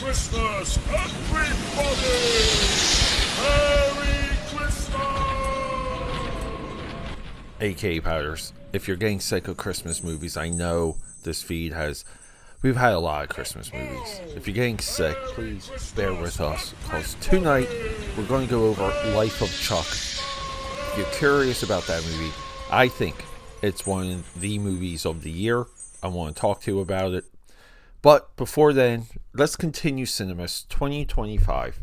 Christmas, everybody! Merry Christmas! AKAPADers, if you're getting sick of Christmas movies, I know this feed has. We've had a lot of Christmas movies. If you're getting sick, please bear with us, because tonight we're going to go over Life of Chuck. If you're curious about that movie, I think it's one of the movies of the year. I want to talk to you about it. But before then, let's continue Cinemas 2025.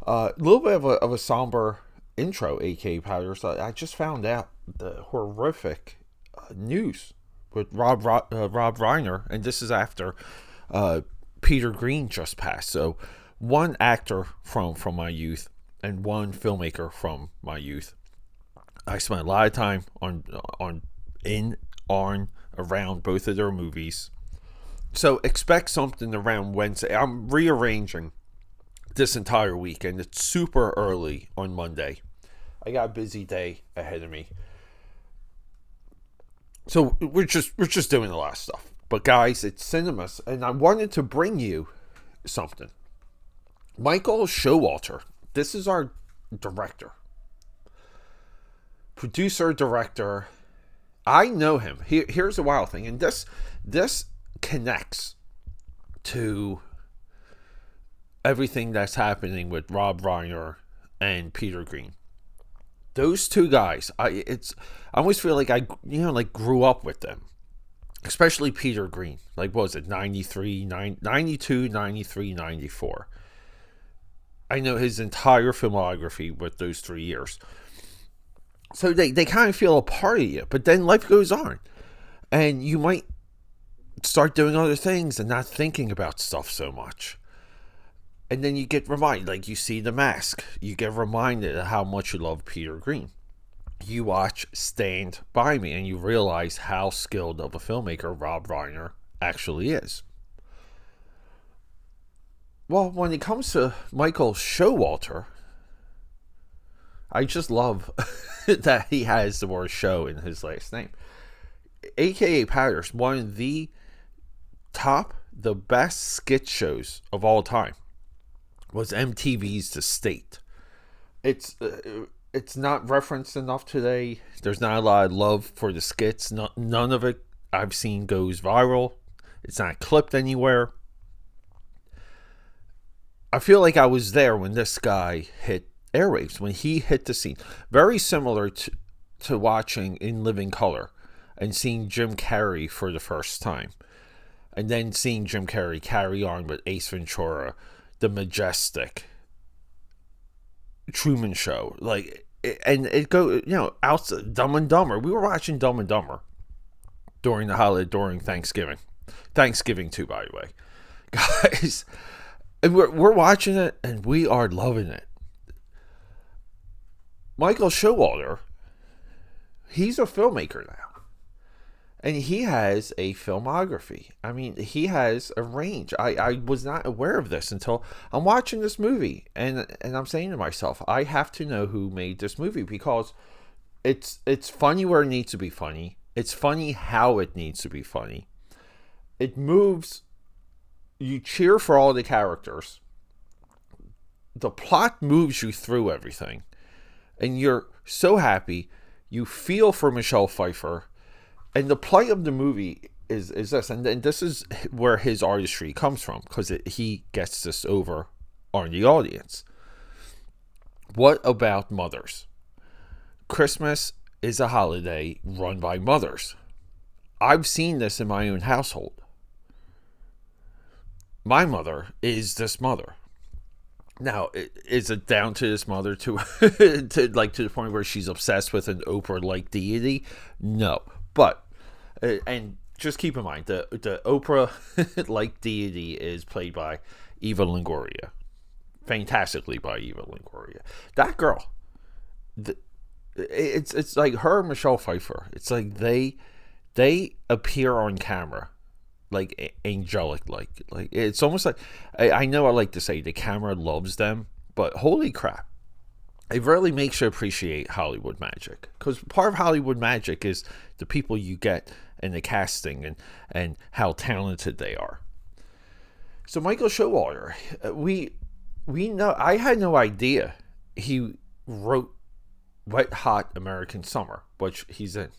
A little bit of a somber intro, AKAPADers. I just found out the horrific news with Rob Reiner, and this is after Peter Green just passed. So one actor from my youth and one filmmaker from my youth. I spent a lot of time around both of their movies. So expect something around Wednesday. I'm rearranging this entire week, and it's super early on Monday. I got a busy day ahead of me. So we're just doing a lot of stuff. But guys, it's Cinemas, and I wanted to bring you something. Michael Showalter. This is our director. Producer, director. I know him. Here's the wild thing, and this connects to everything that's happening with Rob Reiner and Peter Green. Those two guys, I always feel like I grew up with them, especially Peter Green. Like, what was it, 93, 92, 93, 94. I know his entire filmography with those 3 years. So they kind of feel a part of you, but then life goes on, and you might start doing other things and not thinking about stuff so much. And then you get reminded, like you see The Mask, you get reminded of how much you love Peter Green. You watch Stand By Me and you realize how skilled of a filmmaker Rob Reiner actually is. Well, when it comes to Michael Showalter, I just love that he has the word show in his last name. AKAPADers, one of the best skit shows of all time was MTV's The State. It's not referenced enough today. There's not a lot of love for the skits. None of it I've seen goes viral. It's not clipped anywhere. I feel like I was there when this guy hit airwaves, when he hit the scene. Very similar to watching In Living Color and seeing Jim Carrey for the first time. And then seeing Jim Carrey carry on with Ace Ventura, The Majestic, Truman Show, and it go, out Dumb and Dumber. We were watching Dumb and Dumber during the holiday, during Thanksgiving too, by the way, guys. And we're watching it, and we are loving it. Michael Showalter, he's a filmmaker now. And he has a filmography. I mean, he has a range. I was not aware of this until I'm watching this movie. And I'm saying to myself, I have to know who made this movie, because it's funny where it needs to be funny. It's funny how it needs to be funny. It moves. You cheer for all the characters. The plot moves you through everything. And you're so happy. You feel for Michelle Pfeiffer. And the plight of the movie is this, and this is where his artistry comes from, because he gets this over on the audience. What about mothers? Christmas is a holiday run by mothers. I've seen this in my own household. My mother is this mother. Now, is it down to this mother to the point where she's obsessed with an Oprah-like deity? No. But, and just keep in mind, the Oprah-like deity is played by Eva Longoria. Fantastically by Eva Longoria. That girl, it's like her and Michelle Pfeiffer. It's like they appear on camera like angelic, like it's almost like, I know I like to say the camera loves them, but holy crap. It really makes you appreciate Hollywood magic, because part of Hollywood magic is the people you get and the casting and how talented they are. So Michael Showalter, we know, I had no idea he wrote Wet Hot American Summer, which he's in.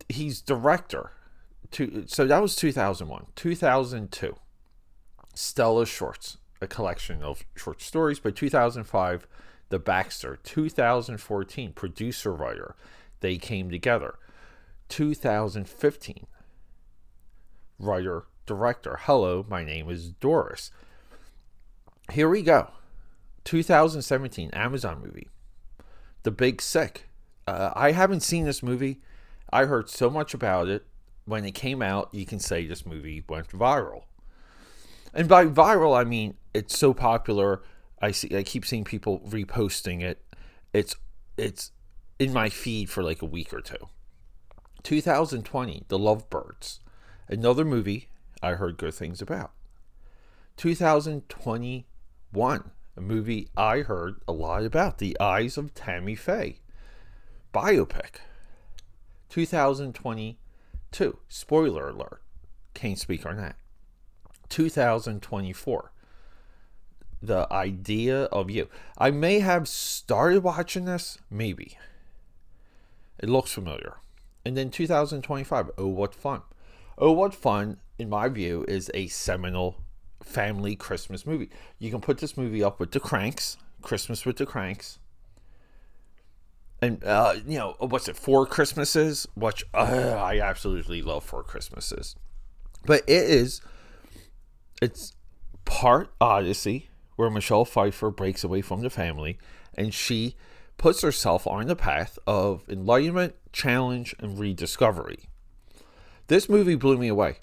He's director. So that was 2001. 2002, Stella Shorts, a collection of short stories. By 2005, The Baxter. 2014, producer writer, They Came Together. 2015, writer director, Hello, My Name is Doris. Here we go. 2017, Amazon movie, The Big Sick. I haven't seen this movie. I heard so much about it. When it came out, you can say this movie went viral. And by viral, I mean it's so popular. I keep seeing people reposting it. It's in my feed for like a week or two. 2020, The Lovebirds, another movie I heard good things about. 2021, a movie I heard a lot about, The Eyes of Tammy Faye, biopic. 2022, spoiler alert, can't speak on that. 2024, The Idea of You. I may have started watching this, maybe. It looks familiar. And then 2025, Oh What Fun. Oh What Fun, in my view, is a seminal family Christmas movie. You can put this movie up with the Cranks, Christmas with the Cranks. And, what's it, Four Christmases? Which I absolutely love Four Christmases. But it's part Odyssey, where Michelle Pfeiffer breaks away from the family, and she puts herself on the path of enlightenment, challenge, and rediscovery. This movie blew me away.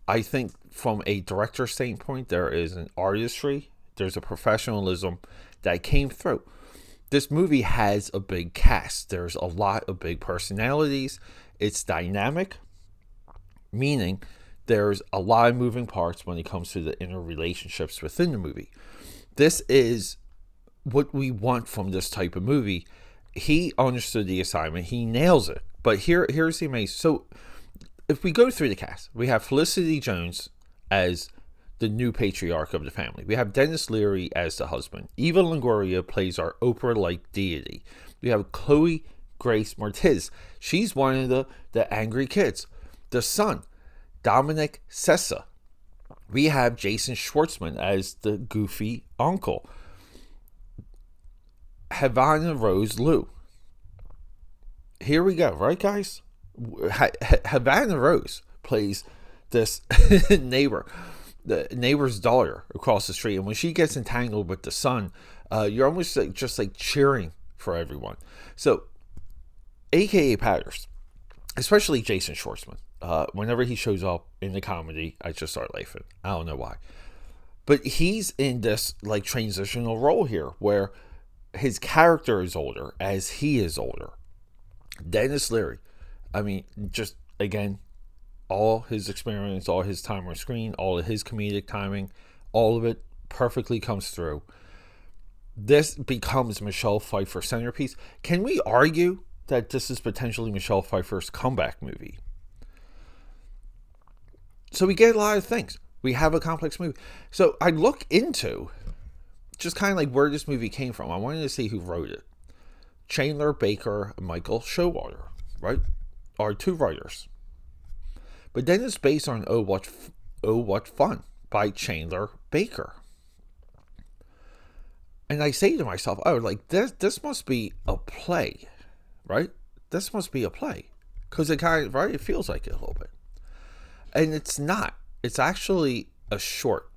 I think from a director standpoint, there is an artistry, there's a professionalism that came through. This movie has a big cast. There's a lot of big personalities. It's dynamic, meaning there's a lot of moving parts when it comes to the inner relationships within the movie. This is what we want from this type of movie. He understood the assignment. He nails it. But here's the amazing. So if we go through the cast, we have Felicity Jones as the new patriarch of the family. We have Dennis Leary as the husband. Eva Longoria plays our Oprah-like deity. We have Chloe Grace Moretz. She's one of the angry kids. The son, Dominic Sessa. We have Jason Schwartzman as the goofy uncle. Havana Rose Liu. Here we go, right, guys? Havana Rose plays this neighbor's daughter across the street, and when she gets entangled with the son, you're almost just cheering for everyone. So, AKAPADers, especially Jason Schwartzman, whenever he shows up in the comedy, I just start laughing. I don't know why, but he's in this transitional role here where his character is older as he is older. Dennis Leary, I mean, just again, all his experience, all his time on screen, all of his comedic timing, all of it perfectly comes through. This becomes Michelle Pfeiffer's centerpiece. Can we argue that this is potentially Michelle Pfeiffer's comeback movie? So we get a lot of things. We have a complex movie. So I look into just kind of where this movie came from. I wanted to see who wrote it. Chandler Baker and Michael Showalter, right, are two writers. But then it's based on Oh What Fun by Chandler Baker. And I say to myself, this must be a play, right? This must be a play. Because it kind of, right, it feels like it a little bit. And it's not. It's actually a short.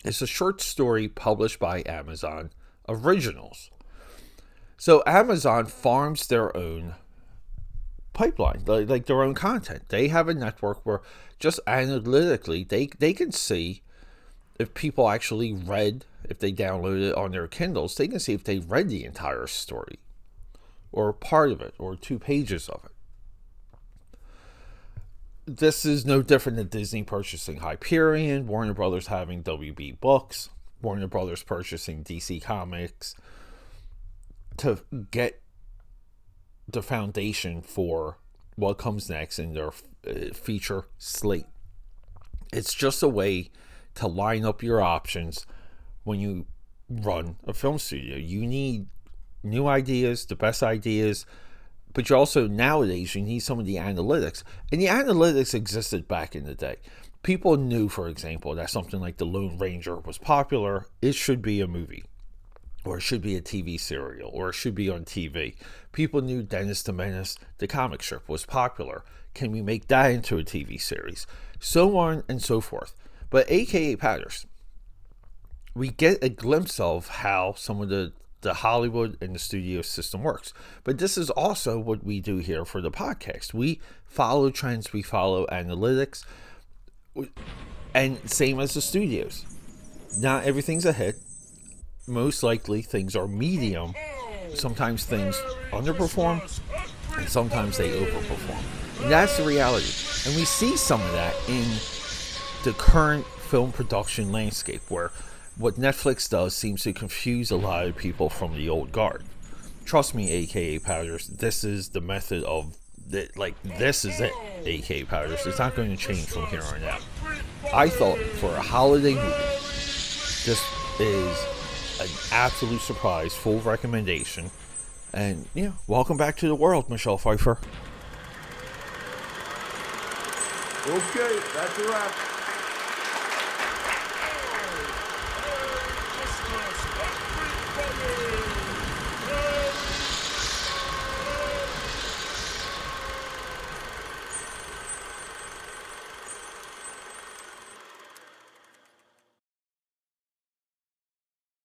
It's a short story published by Amazon Originals. So Amazon farms their own pipeline, like their own content. They have a network where just analytically they can see if people actually read, if they download it on their Kindles, they can see if they read the entire story or part of it or 2 pages of it. This is no different than Disney purchasing Hyperion, Warner Brothers having WB Books, Warner Brothers purchasing DC Comics to get the foundation for what comes next in their feature slate. It's just a way to line up your options when you run a film studio. You need new ideas, the best ideas, but you also, nowadays, you need some of the analytics. And the analytics existed back in the day. People knew, for example, that something like The Lone Ranger was popular. It should be a movie, or it should be a TV serial, or it should be on TV. People knew Dennis the Menace, the comic strip, was popular. Can we make that into a TV series? So on and so forth. But AKAPADers, we get a glimpse of how some of the Hollywood and the studio system works. But this is also what we do here for the podcast. We follow trends, we follow analytics, and same as the studios. Not everything's a hit. Most likely things are medium. Sometimes things underperform, and sometimes they overperform. And that's the reality. And we see some of that in the current film production landscape, where what Netflix does seems to confuse a lot of people from the old guard. Trust me, AKAPADers, this is the method of this is it, AKAPADers. It's not going to change from here on out. I thought for a holiday movie, this is an absolute surprise, full recommendation. And yeah, welcome back to the world, Michelle Pfeiffer. Okay, that's a wrap.